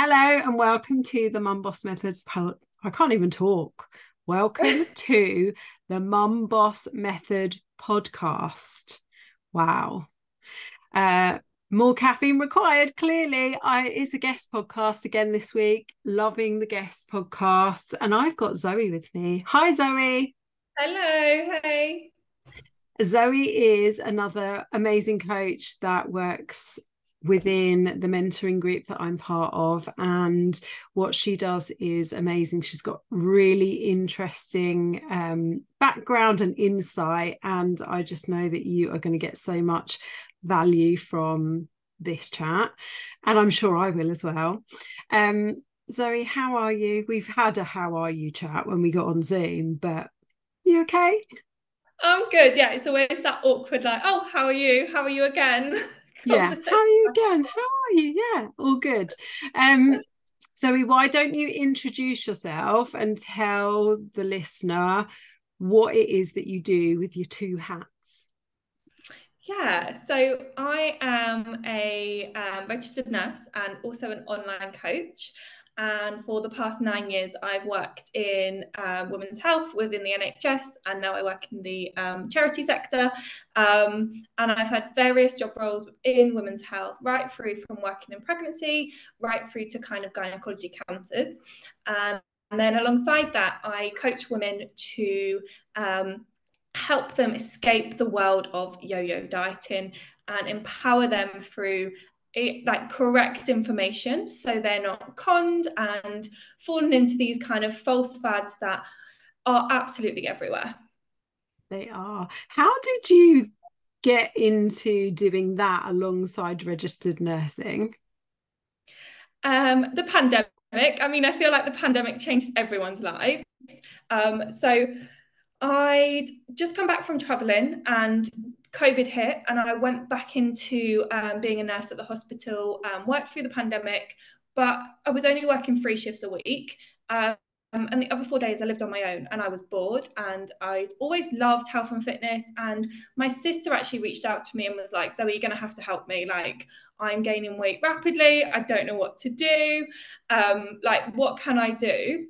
Hello and welcome to the Mum Boss Method. I can't even talk. Welcome to the Mum Boss Method podcast. Wow. More caffeine required, clearly. It's a guest podcast again this week. Loving the guest podcasts. And I've got Zoe with me. Hi, Zoe. Hello, hey. Zoe is another amazing coach that works within the mentoring group that I'm part of, and what she does is amazing. She's got really interesting background and insight, and I just know that you are going to get so much value from this chat, and I'm sure I will as well. Zoe, how are you? We've had a how are you chat when we got on Zoom, but you okay? I'm good. Yeah, it's always that awkward, like, oh, how are you? How are you again? Yeah. How Conversation. are you again? How are you? Yeah, all good. Um, Zoe, why don't you introduce yourself and tell the listener what it is that you do with your two hats? Yeah, so I am a registered nurse and also an online coach. And for the past 9 years, I've worked in women's health within the NHS, and now I work in the charity sector. And I've had various job roles in women's health, right through from working in pregnancy, right through to kind of gynecology cancers. And then alongside that, I coach women to help them escape the world of yo-yo dieting and empower them through like correct information so they're not conned and falling into these kind of false fads that are absolutely everywhere. They are. How did you get into doing that alongside registered nursing? The pandemic, I mean, I feel like the pandemic changed everyone's lives. So I'd just come back from traveling and COVID hit, and I went back into being a nurse at the hospital, worked through the pandemic, but I was only working 3 shifts a week. And the other 4 days I lived on my own and I was bored, and I'd always loved health and fitness. And my sister actually reached out to me and was like, Zoe, you're going to have to help me. Like, I'm gaining weight rapidly. I don't know what to do. Like, what can I do?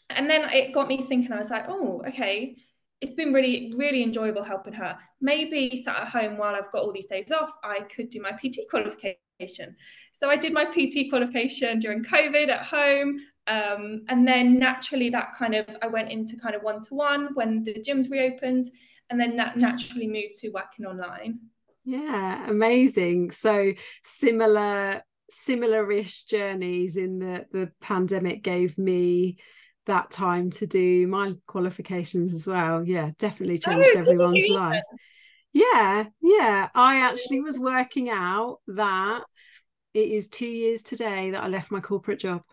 And then it got me thinking. I was like, oh, okay, it's been really, really enjoyable helping her. Maybe sat at home while I've got all these days off, I could do my PT qualification. So I did my PT qualification during COVID at home. And then naturally that kind of, I went into kind of one-to-one when the gyms reopened, and then that naturally moved to working online. Yeah, amazing. So similar-ish journeys in the pandemic gave me that time to do my qualifications as well. Yeah, definitely Oh, changed good to everyone's see lives. Yeah. I actually was working out that it is 2 years today that I left my corporate job.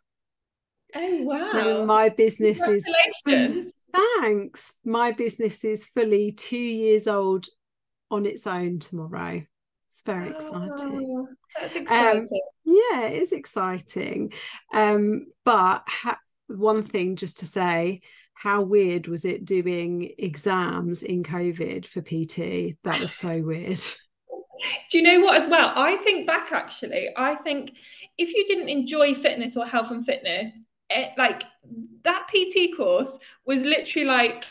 Oh, So wow. my business is Congratulations. thanks. My business is fully 2 years old on its own tomorrow. It's very exciting. Oh, that's Um, exciting. yeah, it is exciting. But one thing just to say, how weird was it doing exams in COVID for PT? That was so weird. Do you know what, as well? I think back actually, I think if you didn't enjoy fitness or health and fitness, like that PT course was literally like,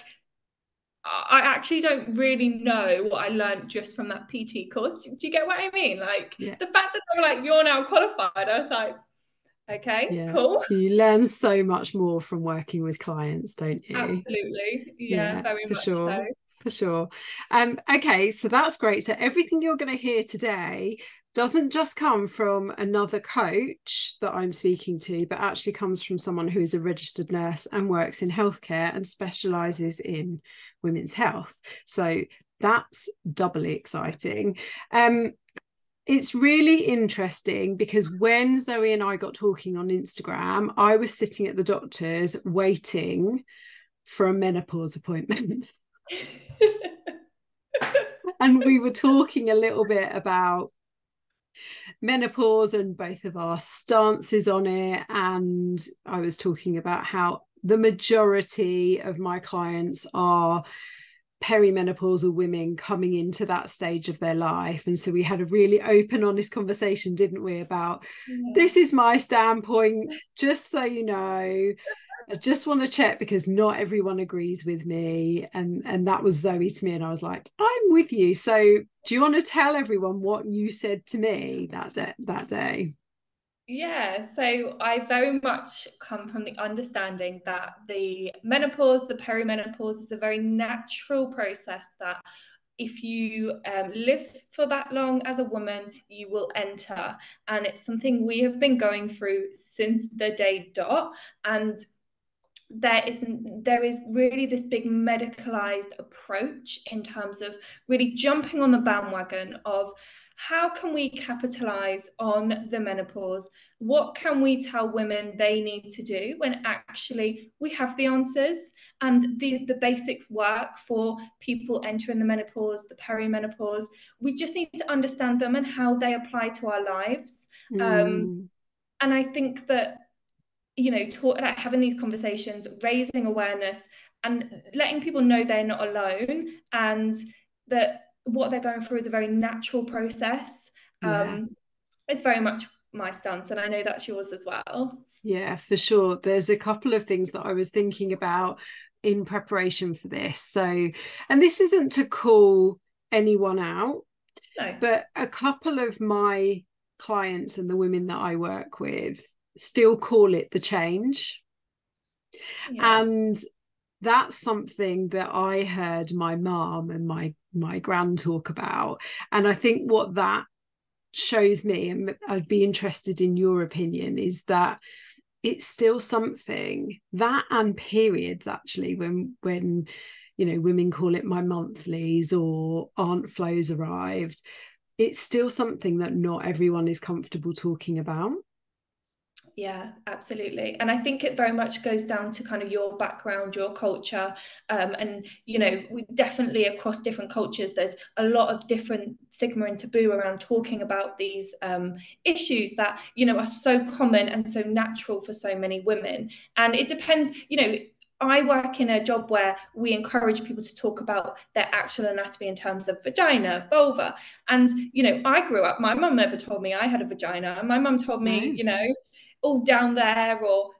I actually don't really know what I learned just from that PT course. Do you get what I mean? Like Yeah, the fact that they were like, you're now qualified, I was like, okay, yeah. cool. You learn so much more from working with clients, don't you? Absolutely. Yeah, Yeah, very for much so. sure. For sure. Okay, so that's great. So everything you're going to hear today doesn't just come from another coach that I'm speaking to, but actually comes from someone who is a registered nurse and works in healthcare and specializes in women's health. So that's doubly exciting. It's really interesting because when Zoe and I got talking on Instagram, I was sitting at the doctor's waiting for a menopause appointment. And we were talking a little bit about menopause and both of our stances on it. And I was talking about how the majority of my clients are perimenopausal women coming into that stage of their life. And so we had a really open, honest conversation, didn't we, about this is my standpoint, just so you know. I just want to check because not everyone agrees with me. And that was Zoe to me. And I was like, I'm with you. So do you want to tell everyone what you said to me that day? Yeah, so I very much come from the understanding that the menopause, the perimenopause, is a very natural process that if you live for that long as a woman, you will enter. And it's something we have been going through since the day dot. And there is really this big medicalized approach in terms of really jumping on the bandwagon of how can we capitalize on the menopause? What can we tell women they need to do when actually we have the answers, and the basics work for people entering the menopause, the perimenopause. We just need to understand them and how they apply to our lives. Mm. And I think that, like having these conversations, raising awareness, and letting people know they're not alone, and that what they're going through is a very natural process. Yeah. It's very much my stance, and I know that's yours as well. Yeah, for sure. There's a couple of things that I was thinking about in preparation for this. So, and this isn't to call anyone out, No. but a couple of my clients and the women that I work with still call it the change. Yeah. And that's something that I heard my mum and my grand talk about. And I think what that shows me, and I'd be interested in your opinion, is that it's still something that, and periods actually, when women call it my monthlies or aunt Flo's arrived, it's still something that not everyone is comfortable talking about. Yeah, absolutely. And I think it very much goes down to kind of your background, your culture. And, we definitely across different cultures, there's a lot of different stigma and taboo around talking about these issues that, are so common and so natural for so many women. And it depends, I work in a job where we encourage people to talk about their actual anatomy in terms of vagina, vulva. And, I grew up, my mum never told me I had a vagina. My mum told me, No. all down there, or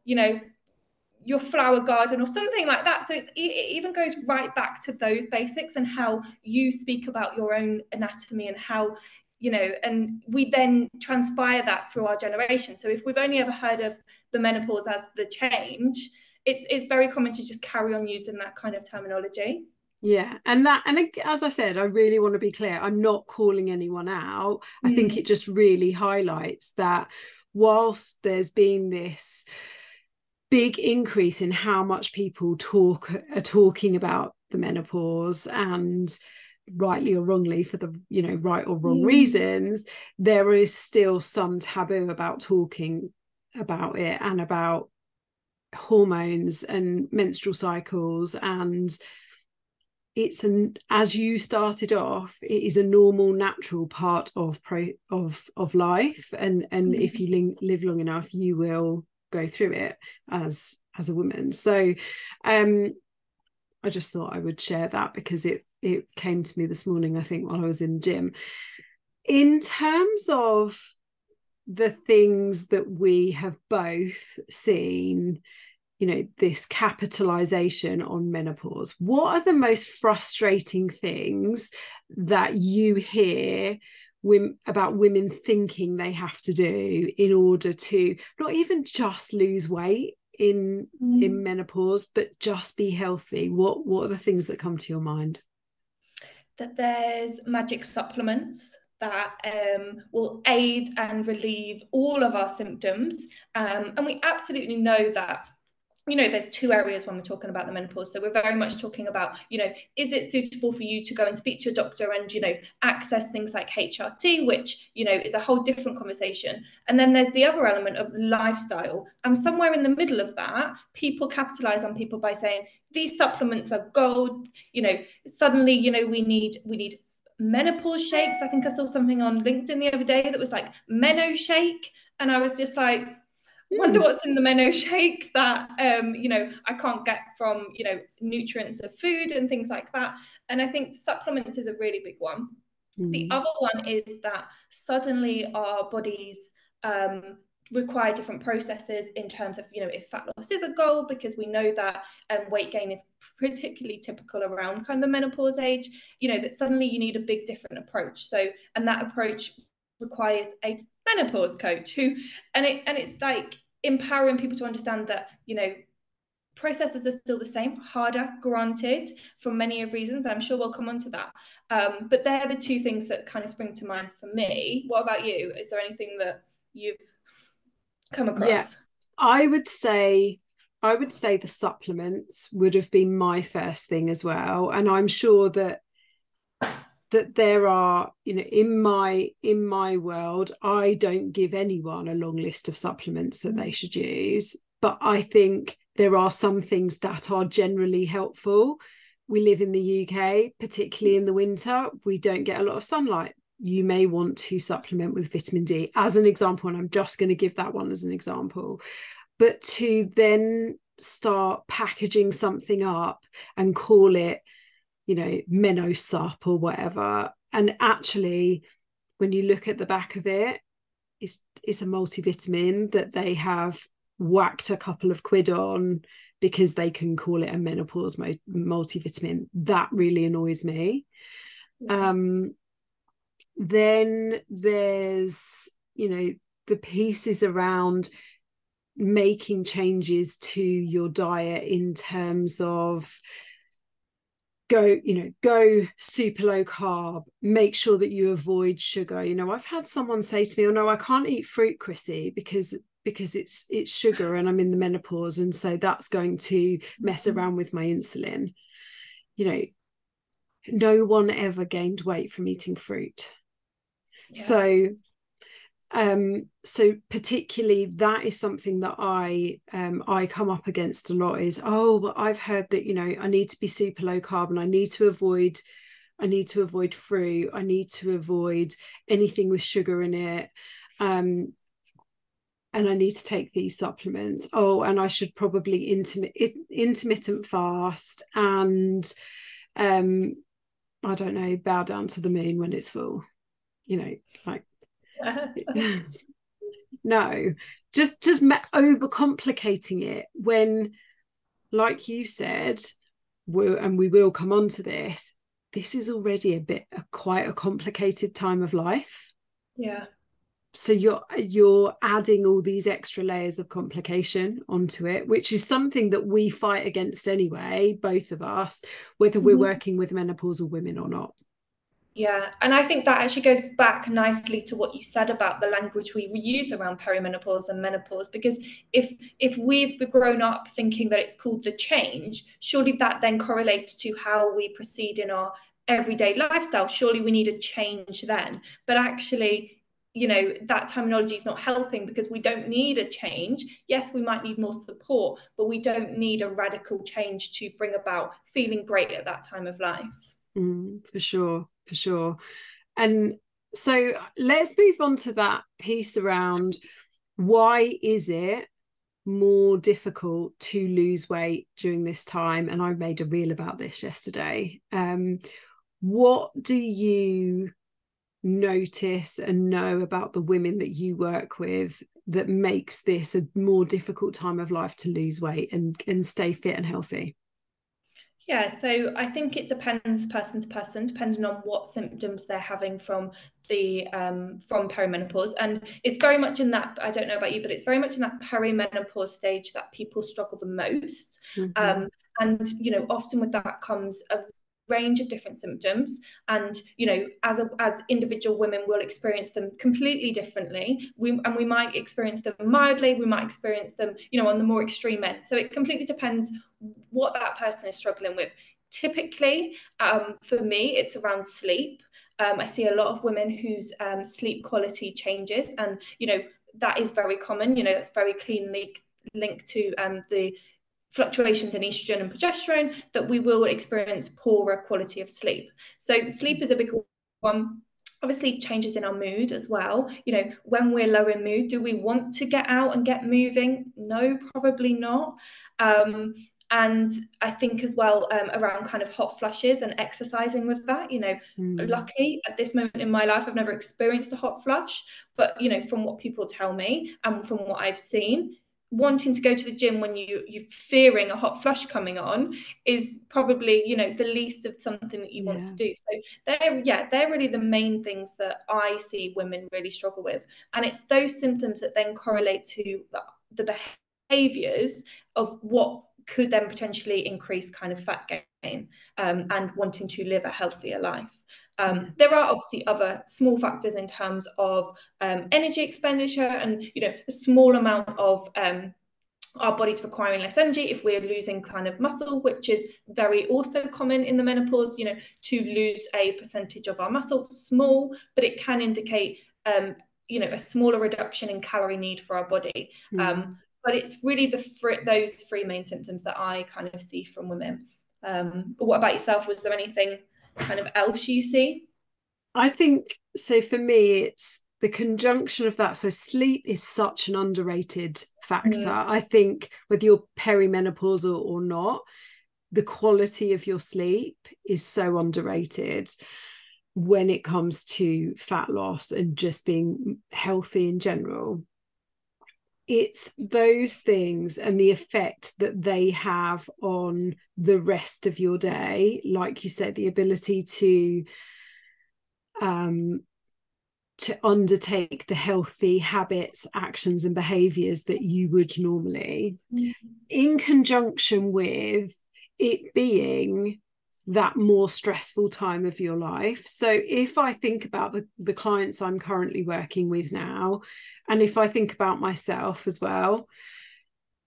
your flower garden or something like that. So it even goes right back to those basics and how you speak about your own anatomy, and how and we then transpire that through our generation. So if we've only ever heard of the menopause as the change, it's very common to just carry on using that kind of terminology. Yeah, and as I said, I really want to be clear, I'm not calling anyone out. I think Mm. it just really highlights that whilst there's been this big increase in how much people are talking about the menopause, and rightly or wrongly for the right or wrong Mm. reasons, there is still some taboo about talking about it, and about hormones and menstrual cycles. And it's as you started off, it is a normal, natural part of life, and if Mm. you live long enough, you will go through it as a woman. So I just thought I would share that because it came to me this morning, I think, while I was in the gym. In terms of the things that we have both seen, this capitalization on menopause, what are the most frustrating things that you hear about women thinking they have to do in order to not even just lose weight in Mm. menopause, but just be healthy? What are the things that come to your mind? That there's magic supplements that will aid and relieve all of our symptoms. And we absolutely know that, there's two areas when we're talking about the menopause. So we're very much talking about, is it suitable for you to go and speak to your doctor and, access things like HRT, which, is a whole different conversation. And then there's the other element of lifestyle. And somewhere in the middle of that, people capitalize on people by saying, these supplements are gold, suddenly, we need menopause shakes. I think I saw something on LinkedIn the other day that was like Meno shake. And I was just like, wonder what's in the Menno shake that I can't get from nutrients of food and things like that. And I think supplements is a really big one. The other one is that suddenly our bodies require different processes in terms of, if fat loss is a goal, because we know that weight gain is particularly typical around kind of the menopause age, that suddenly you need a big different approach. So, and that approach requires a menopause coach and it's like empowering people to understand that, processes are still the same, harder, granted, for many of reasons. I'm sure we'll come on to that. But they're the two things that kind of spring to mind for me. What about you? Is there anything that you've come across? Yeah, I would say the supplements would have been my first thing as well. And I'm sure that there are, in my world, I don't give anyone a long list of supplements that they should use. But I think there are some things that are generally helpful. We live in the UK, particularly in the winter. We don't get a lot of sunlight. You may want to supplement with vitamin D as an example, and I'm just going to give that one as an example. But to then start packaging something up and call it, Menno sup or whatever, and actually, when you look at the back of it, it's a multivitamin that they have whacked a couple of quid on because they can call it a menopause multivitamin. That really annoys me. Then there's, the pieces around making changes to your diet in terms of go super low carb, make sure that you avoid sugar. I've had someone say to me, oh no, I can't eat fruit, Chrissy, because it's sugar and I'm in the menopause, and so that's going to mess around with my insulin. No one ever gained weight from eating fruit. Yeah. So particularly that is something that I come up against a lot is, I've heard that I need to be super low carb and I need to avoid fruit, I need to avoid anything with sugar in it, and I need to take these supplements. And I should probably intermittent fast and I don't know, bow down to the moon when it's full, like no, just overcomplicating it when, like you said, we will come on to this is already quite a complicated time of life. Yeah. So you're adding all these extra layers of complication onto it, which is something that we fight against anyway, both of us, whether we're working with menopausal women or not. Yeah, and I think that actually goes back nicely to what you said about the language we use around perimenopause and menopause, because if we've grown up thinking that it's called the change, surely that then correlates to how we proceed in our everyday lifestyle. Surely we need a change then. But actually, that terminology is not helping, because we don't need a change. Yes, we might need more support, but we don't need a radical change to bring about feeling great at that time of life. For sure. And so let's move on to that piece around, why is it more difficult to lose weight during this time? And I made a reel about this yesterday. What do you notice and know about the women that you work with that makes this a more difficult time of life to lose weight and stay fit and healthy? Yeah, so I think it depends person to person, depending on what symptoms they're having from perimenopause. And it's very much in that, I don't know about you, but it's very much in that perimenopause stage that people struggle the most. And often with that comes a range of different symptoms, and as individual women will experience them completely differently. We might experience them mildly, we might experience them on the more extreme end. So it completely depends what that person is struggling with. Typically, for me, it's around sleep. I see a lot of women whose sleep quality changes, and that is very common. That's very cleanly linked to the fluctuations in estrogen and progesterone, that we will experience poorer quality of sleep. So sleep is a big one. Obviously, changes in our mood as well. When we're low in mood, do we want to get out and get moving? No, probably not. And I think as well, around kind of hot flushes and exercising with that. Luckily at this moment in my life, I've never experienced a hot flush, but from what people tell me and from what I've seen, wanting to go to the gym when you're fearing a hot flush coming on is probably the least of something that you want to do. So they're really the main things that I see women really struggle with, and it's those symptoms that then correlate to the behaviors of what could then potentially increase kind of fat gain, and wanting to live a healthier life. There are obviously other small factors in terms of energy expenditure, and a small amount of our body's requiring less energy if we're losing kind of muscle, which is very also common in the menopause, to lose a percentage of our muscle. Small, but it can indicate a smaller reduction in calorie need for our body. But it's really those three main symptoms that I kind of see from women. But what about yourself? Was there anything kind of else you see? I think so. For me, it's the conjunction of that. So sleep is such an underrated factor. I think whether you're perimenopausal or not, the quality of your sleep is so underrated when it comes to fat loss and just being healthy in general. It's those things and the effect that they have on the rest of your day. Like you said, the ability to undertake the healthy habits, actions, and behaviors that you would normally, in conjunction with it being that more stressful time of your life. So if I think about the clients I'm currently working with now, and if I think about myself as well,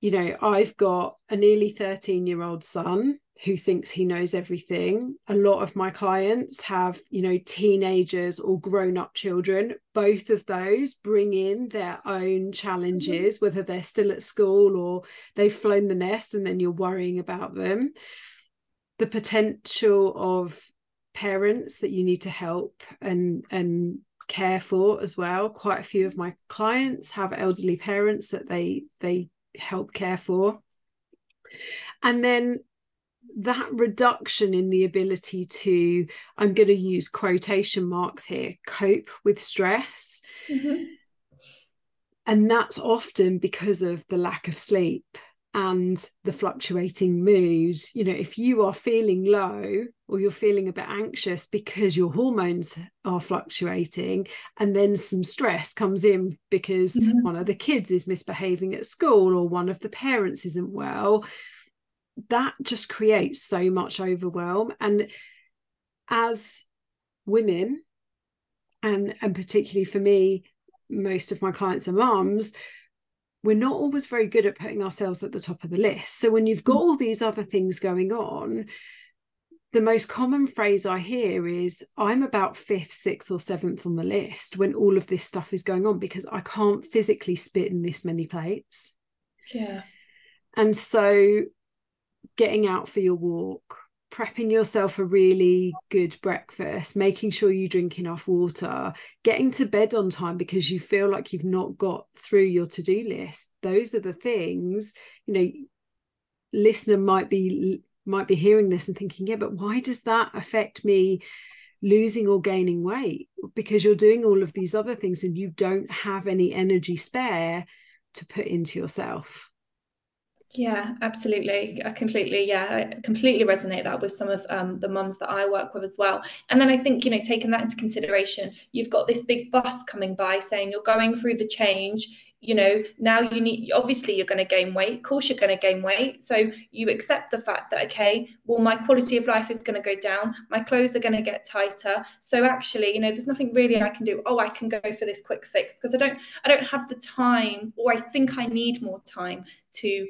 I've got a nearly 13-year-old son who thinks he knows everything. A lot of my clients have, teenagers or grown-up children. Both of those bring in their own challenges, whether they're still at school or they've flown the nest and then you're worrying about them. The potential of parents that you need to help and care for as well. Quite a few of my clients have elderly parents that they help care for. And then that reduction in the ability to, I'm going to use quotation marks here, cope with stress. And that's often because of the lack of sleep and the fluctuating mood. If you are feeling low or you're feeling a bit anxious because your hormones are fluctuating, and then some stress comes in because one of the kids is misbehaving at school or one of the parents isn't well, that just creates so much overwhelm. And as women, and particularly for me, most of my clients are mums, we're not always very good at putting ourselves at the top of the list. So when you've got all these other things going on, the most common phrase I hear is, I'm about 5th, 6th, or 7th on the list when all of this stuff is going on, because I can't physically spit in this many plates. Yeah. And so getting out for your walk, prepping yourself a really good breakfast, making sure you drink enough water, getting to bed on time because you feel like you've not got through your to-do list. Those are the things, listener might be hearing this and thinking, yeah, but why does that affect me losing or gaining weight? Because you're doing all of these other things and you don't have any energy spare to put into yourself. Yeah, absolutely. I completely resonate that with some of the mums that I work with as well. And then I think, taking that into consideration, you've got this big bus coming by saying you're going through the change. Now obviously you're going to gain weight. Of course, you're going to gain weight. So you accept the fact that, okay, well, my quality of life is going to go down. My clothes are going to get tighter. So actually, there's nothing really I can do. Oh, I can go for this quick fix because I don't have the time, or I think I need more time to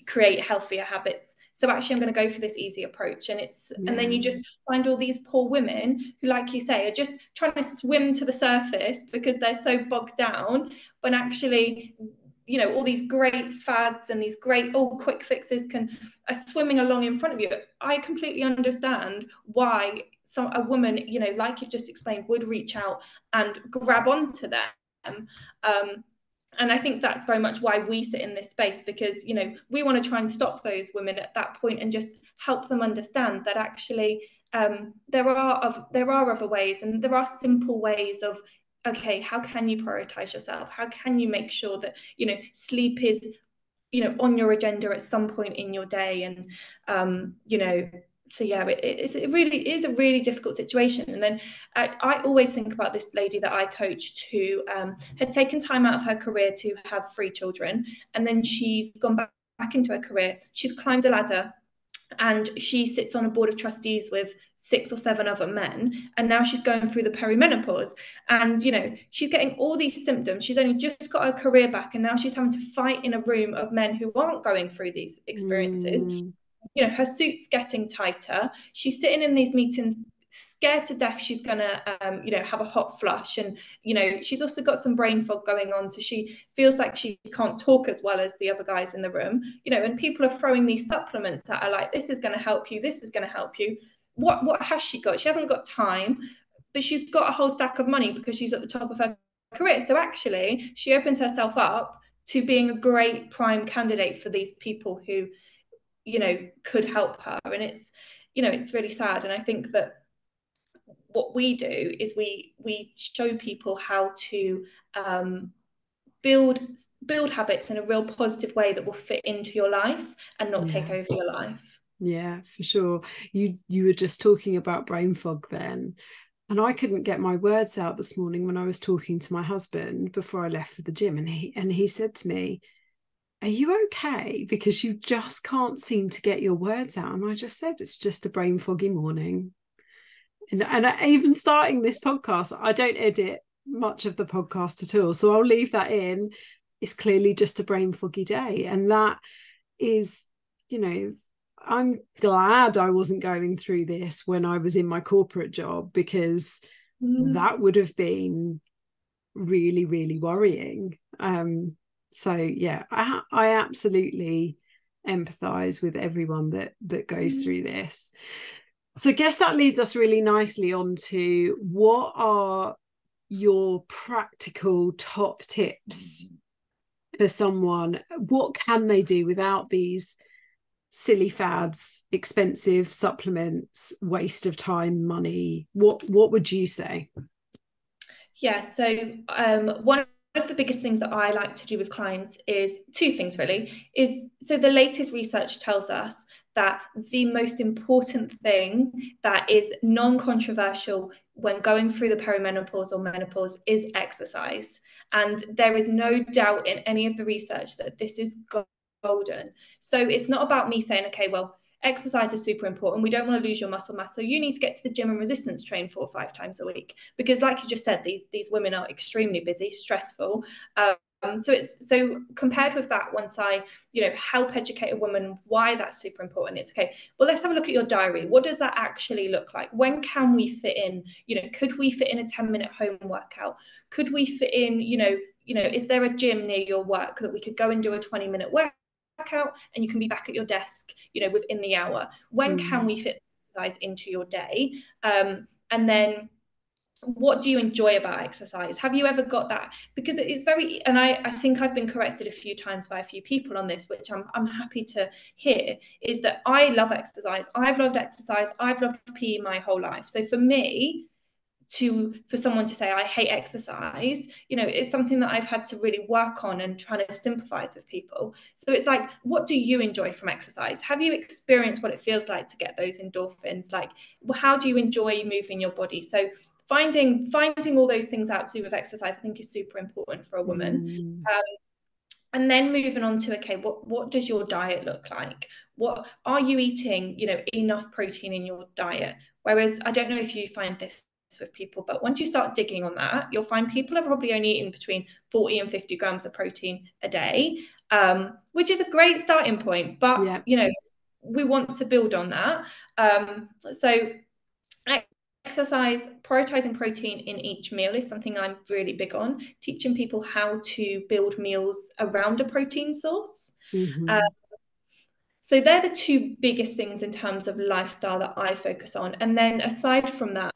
create healthier habits. So actually I'm going to go for this easy approach. And then you just find all these poor women who, like you say, are just trying to swim to the surface because they're so bogged down. But actually, all these great fads and these great quick fixes are swimming along in front of you. I completely understand why a woman, you know, like you've just explained, would reach out and grab onto them. And I think that's very much why we sit in this space, because, you know, we want to try and stop those women at that point and just help them understand that actually there are other ways, and there are simple ways of, okay, how can you prioritize yourself? How can you make sure that, you know, sleep is, you know, on your agenda at some point in your day? And you know, so yeah, it really is a really difficult situation. And then I always think about this lady that I coached who had taken time out of her career to have 3 children, and then she's gone back into her career. She's climbed the ladder, and she sits on a board of trustees with 6 or 7 other men, and now she's going through the perimenopause, and, you know, she's getting all these symptoms. She's only just got her career back, and now she's having to fight in a room of men who aren't going through these experiences. You know, her suit's getting tighter. She's sitting in these meetings scared to death she's gonna you know, have a hot flush, and, you know, she's also got some brain fog going on, so she feels like she can't talk as well as the other guys in the room, you know. And people are throwing these supplements at her like, this is going to help you, this is going to help you. What has she got? She hasn't got time, but she's got a whole stack of money because she's at the top of her career. So actually she opens herself up to being a great prime candidate for these people who, you know, could help her. And it's, you know, it's really sad. And I think that what we do is we show people how to build habits in a real positive way that will fit into your life and not take over your life. Yeah, for sure. You were just talking about brain fog then, and I couldn't get my words out this morning when I was talking to my husband before I left for the gym, and he said to me, "Are you okay? Because you just can't seem to get your words out." And I just said, "It's just a brain foggy morning." And even starting this podcast, I don't edit much of the podcast at all, so I'll leave that in. It's clearly just a brain foggy day, and that is, you know, I'm glad I wasn't going through this when I was in my corporate job, because that would have been really, really worrying. So yeah, I absolutely empathize with everyone that goes through this. So I guess that leads us really nicely on to, what are your practical top tips for someone? What can they do without these silly fads, expensive supplements, waste of time, money? What would you say? Yeah, so one of the biggest things that I like to do with clients is 2 things really. Is, so the latest research tells us that the most important thing that is non-controversial when going through the perimenopause or menopause is exercise. And there is no doubt in any of the research that this is golden. So it's not about me saying, okay, well, exercise is super important. We don't want to lose your muscle mass, so you need to get to the gym and resistance train 4 or 5 times a week, because, like you just said, these women are extremely busy, stressful. So compared with that, once I, you know, help educate a woman why that's super important, it's okay, well, let's have a look at your diary. What does that actually look like? When can we fit in, you know, could we fit in a 10-minute home workout? Could we fit in, you know, is there a gym near your work that we could go and do a 20-minute workout and you can be back at your desk, you know, within the hour? When can we fit exercise into your day? And then, what do you enjoy about exercise? Have you ever got that? Because it is very, and I think I've been corrected a few times by a few people on this, which I'm happy to hear, is that I love exercise. I've loved exercise. I've loved PE my whole life. So for me, for someone to say I hate exercise, you know, it's something that I've had to really work on and trying to sympathize with people. So it's like, what do you enjoy from exercise? Have you experienced what it feels like to get those endorphins? Like, how do you enjoy moving your body? So finding all those things out to do with exercise, I think, is super important for a woman. And then moving on to, okay, what does your diet look like? What are you eating, you know, enough protein in your diet? Whereas, I don't know if you find this with people, but once you start digging on that, you'll find people are probably only eating between 40 and 50 grams of protein a day, which is a great starting point. But you know, we want to build on that. So exercise, prioritizing protein in each meal is something I'm really big on. Teaching people how to build meals around a protein source. So they're the two biggest things in terms of lifestyle that I focus on. And then aside from that,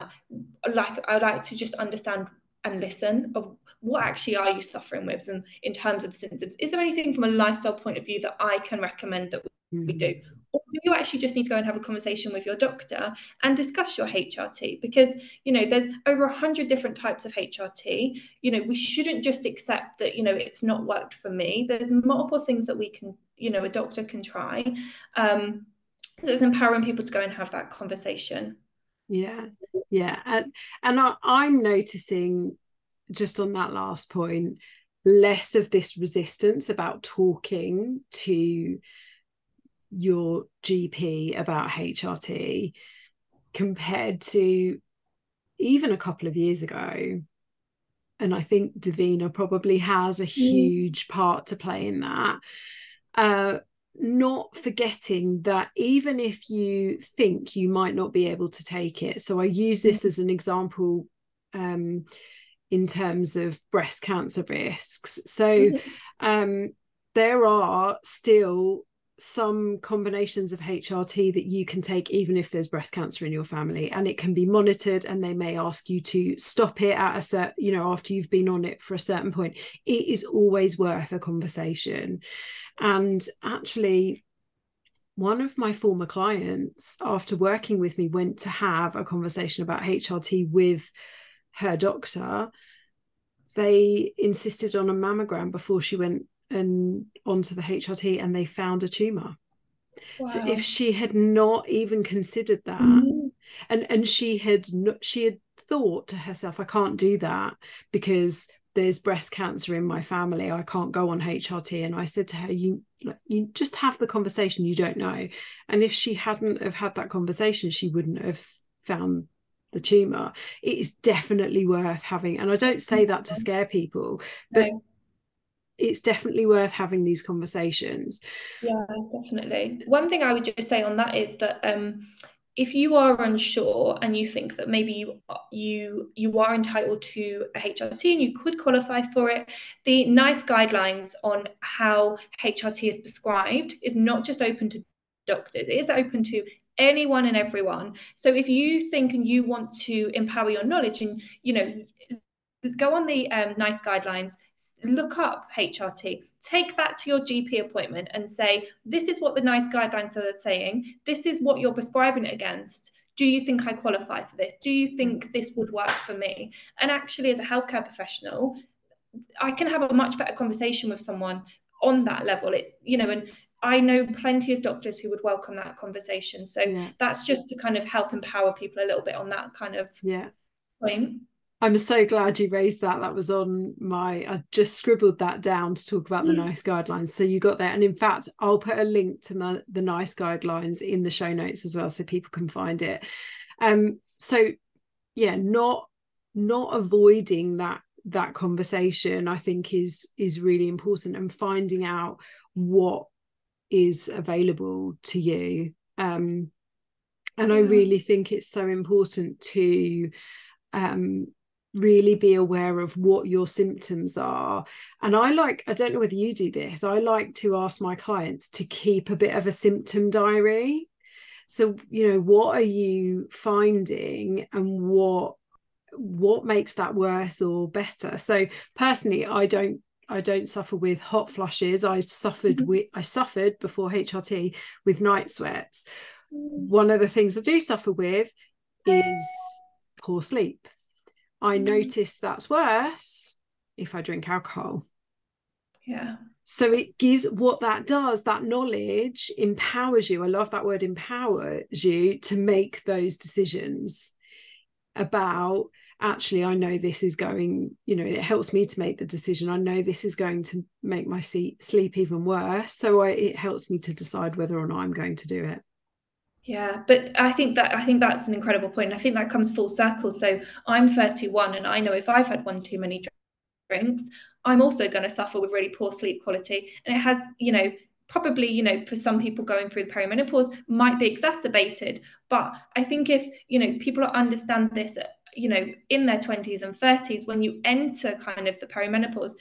like I like to just understand and listen of what actually are you suffering with, and in terms of the symptoms, is there anything from a lifestyle point of view that I can recommend that we do? Or do you actually just need to go and have a conversation with your doctor and discuss your HRT? Because, you know, there's over 100 different types of HRT. You know, we shouldn't just accept that, you know, it's not worked for me. There's multiple things that we can, you know, a doctor can try. So it's empowering people to go and have that conversation. Yeah. And I'm noticing, just on that last point, less of this resistance about talking to your GP about HRT compared to even a couple of years ago. And I think Davina probably has a huge part to play in that. Not forgetting that even if you think you might not be able to take it. So I use this as an example in terms of breast cancer risks. So there are still some combinations of HRT that you can take even if there's breast cancer in your family, and it can be monitored, and they may ask you to stop it at a certain, you know, after you've been on it for a certain point. It is always worth a conversation. And actually, one of my former clients, after working with me, went to have a conversation about HRT with her doctor. They insisted on a mammogram before she went and onto the HRT, and they found a tumor. Wow. So if she had not even considered that, and she had thought to herself, I can't do that because there's breast cancer in my family, I can't go on HRT. And I said to her, you just have the conversation, you don't know. And if she hadn't have had that conversation, she wouldn't have found the tumor. It is definitely worth having, and I don't say that to scare people, but it's definitely worth having these conversations. Yeah, definitely. One thing I would just say on that is that if you are unsure and you think that maybe you are entitled to a HRT and you could qualify for it, the NICE guidelines on how HRT is prescribed is not just open to doctors, it is open to anyone and everyone. So if you think and you want to empower your knowledge, and you know, go on the NICE guidelines, look up HRT, take that to your GP appointment and say, this is what the NICE guidelines are saying, this is what you're prescribing it against. Do you think I qualify for this? Do you think this would work for me? And actually, as a healthcare professional, I can have a much better conversation with someone on that level. It's, you know, and I know plenty of doctors who would welcome that conversation. So that's just to kind of help empower people a little bit on that kind of point. I'm so glad you raised that. That was on I just scribbled that down to talk about the NICE guidelines. So you got there. And in fact, I'll put a link to the NICE guidelines in the show notes as well, so people can find it. So yeah, not avoiding that conversation, I think is really important, and finding out what is available to you. And I really think it's so important to really be aware of what your symptoms are. And I don't know whether you do this, I like to ask my clients to keep a bit of a symptom diary. So, you know, what are you finding, and what makes that worse or better? So personally, I don't suffer with hot flushes. I suffered before HRT with night sweats. One of the things I do suffer with is poor sleep. I notice that's worse if I drink alcohol. Yeah. So it gives, what that does, that knowledge empowers you. I love that word, empowers you to make those decisions about, actually, I know this is going, you know, it helps me to make the decision. I know this is going to make my sleep even worse. So it helps me to decide whether or not I'm going to do it. Yeah, but I think that's an incredible point. I think that comes full circle. So I'm 31, and I know if I've had one too many drinks, I'm also going to suffer with really poor sleep quality. And it has, you know, probably, you know, for some people going through the perimenopause might be exacerbated. But I think if, you know, people understand this, you know, in their 20s and 30s, when you enter kind of the perimenopause,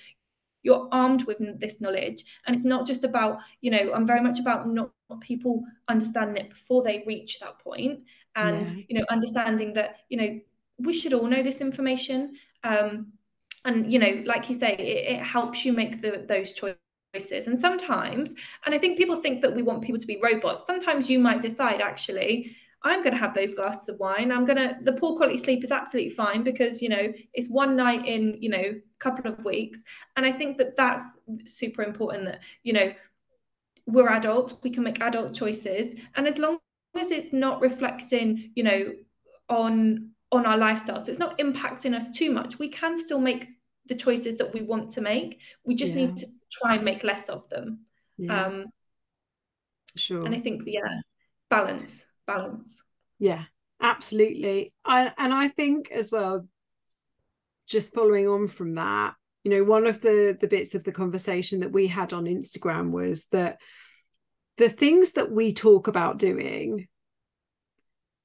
you're armed with this knowledge. And it's not just about, you know, I'm very much about not people understanding it before they reach that point, and Yeah. you know, understanding that, you know, we should all know this information. And you know, like you say, it helps you make those choices. And sometimes, and I think people think that we want people to be robots, sometimes you might decide, actually, I'm going to have those glasses of wine. The poor quality sleep is absolutely fine, because, you know, it's one night in, you know, a couple of weeks. And I think that that's super important, that, you know, we're adults, we can make adult choices. And as long as it's not reflecting, you know, on our lifestyle, so it's not impacting us too much, we can still make the choices that we want to make. We just Yeah. need to try and make less of them. Yeah. And Sure. I think, yeah, balance. Yeah, absolutely. And I think as well, just following on from that, you know, one of the bits of the conversation that we had on Instagram was that the things that we talk about doing,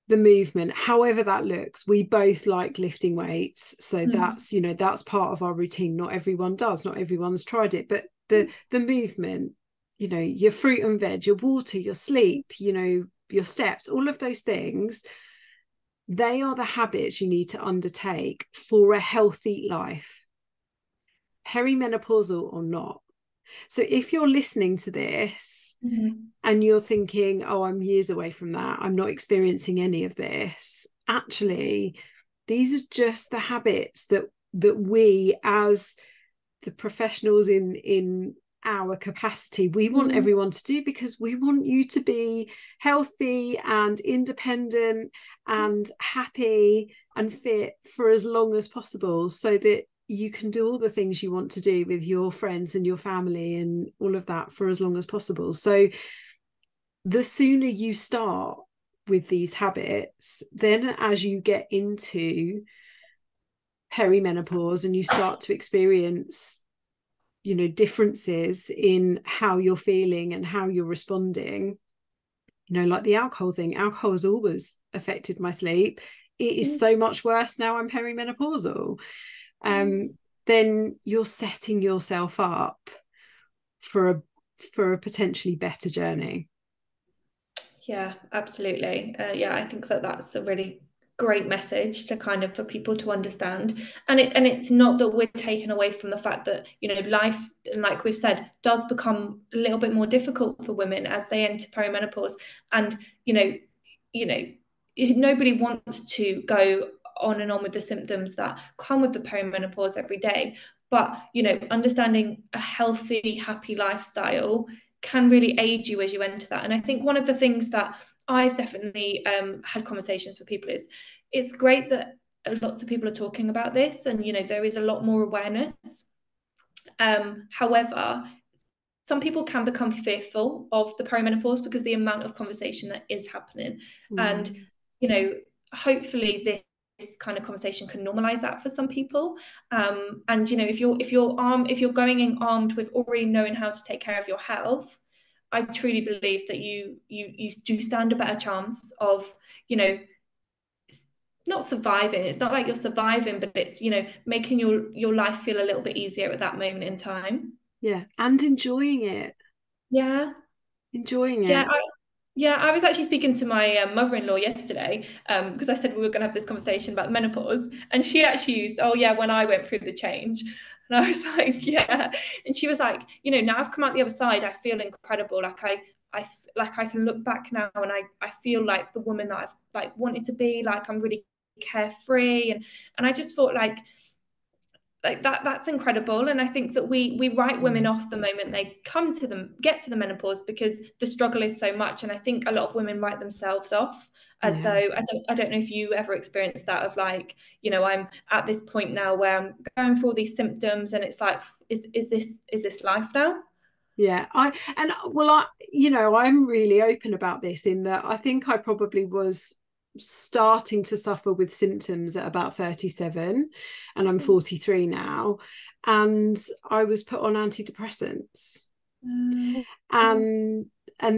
the movement, however that looks, we both like lifting weights, so that's, you know, that's part of our routine. Not everyone does, not everyone's tried it, but the movement, you know, your fruit and veg, your water, your sleep, you know, your steps, all of those things, they are the habits you need to undertake for a healthy life, perimenopausal or not. So if you're listening to this and you're thinking, oh, I'm years away from that, I'm not experiencing any of this, actually, these are just the habits that we, as the professionals in our capacity, we want everyone to do, because we want you to be healthy and independent and happy and fit for as long as possible, so that you can do all the things you want to do with your friends and your family and all of that for as long as possible. So the sooner you start with these habits, then as you get into perimenopause and you start to experience, you know, differences in how you're feeling and how you're responding, you know, like the alcohol thing, alcohol has always affected my sleep. It is so much worse now I'm perimenopausal. Then you're setting yourself up for a potentially better journey. Yeah, absolutely. Yeah, I think that that's a really great message to kind of, for people to understand. And it's not that we're taken away from the fact that, you know, life, like we've said, does become a little bit more difficult for women as they enter perimenopause. And you know, nobody wants to go on and on with the symptoms that come with the perimenopause every day. But, you know, understanding a healthy, happy lifestyle can really aid you as you enter that. And I think one of the things that I've definitely had conversations with people is, it's great that lots of people are talking about this, and, you know, there is a lot more awareness. However, some people can become fearful of the perimenopause because the amount of conversation that is happening. And, you know, hopefully this kind of conversation can normalize that for some people. And, you know, if you're going in armed with already knowing how to take care of your health, I truly believe that you do stand a better chance of, you know, not surviving. It's not like you're surviving, but it's, you know, making your life feel a little bit easier at that moment in time. Yeah, and enjoying it. Yeah. Enjoying Yeah, it. I was actually speaking to my mother-in-law yesterday, because I said we were going to have this conversation about menopause, and she actually used, oh yeah, when I went through the change. And I was like, yeah. And she was like, you know, now I've come out the other side, I feel incredible. Like I can look back now, and I feel like the woman that I've like wanted to be. Like, I'm really carefree, and I just thought, like that's incredible. And I think that we write women off the moment they get to the menopause, because the struggle is so much. And I think a lot of women write themselves off, as though, I don't know if you ever experienced that, of like, you know, I'm at this point now where I'm going through all these symptoms, and it's like, is this life now? Yeah, you know, I'm really open about this, in that I think I probably was starting to suffer with symptoms at about 37, and I'm 43 now, and I was put on antidepressants. And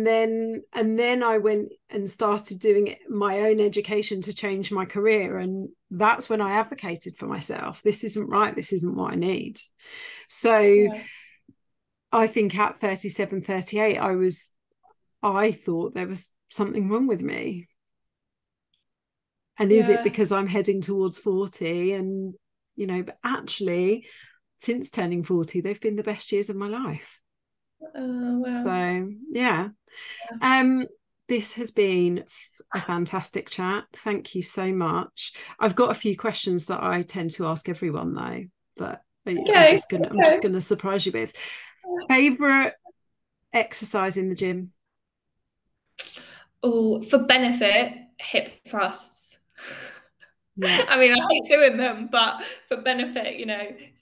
then I went and started doing my own education to change my career, and that's when I advocated for myself. This isn't right, this isn't what I need. So I think at 37, 38, I thought there was something wrong with me. And is it Yeah. because I'm heading towards 40? And, but actually, since turning 40, they've been the best years of my life. Oh, wow. So, yeah. Yeah. Um, this has been a fantastic chat. Thank you so much. I've got a few questions that I tend to ask everyone though, that Okay. I'm just Okay. gonna surprise you with. Favorite exercise in the gym? Oh, for benefit, hip thrusts. Yeah, I mean, I hate doing them, but for benefit,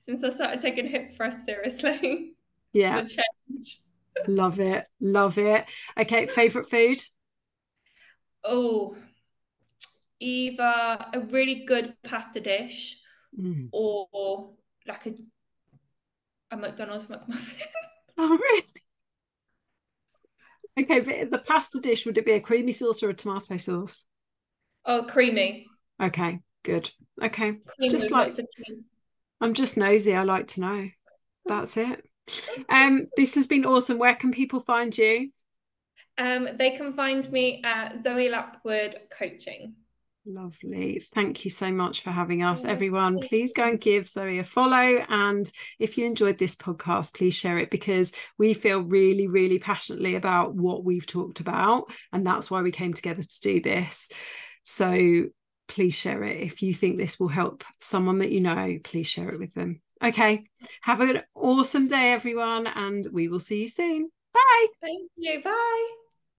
since I started taking hip thrusts seriously, yeah, the change. love it, love it. Okay, favorite food? Oh, either a really good pasta dish Mm. or like a McDonald's McMuffin. Oh, really? Okay, but the pasta dish, would it be a creamy sauce or a tomato sauce? Oh, creamy. Okay, good. Okay, Creamy just with like lots of cheese. I'm just nosy. I like to know. That's it. This has been awesome. Where can people find you? They can find me at Zoe Lapwood Coaching. Lovely. Thank you so much for having us. Oh, Everyone, thank please go you. and give Zoe a follow. And if you enjoyed this podcast, please share it, because we feel really, really passionately about what we've talked about. And that's why we came together to do this. So please share it. If you think this will help someone that you know, please share it with them. Okay. Have an awesome day, everyone. And we will see you soon. Bye. Thank you. Bye.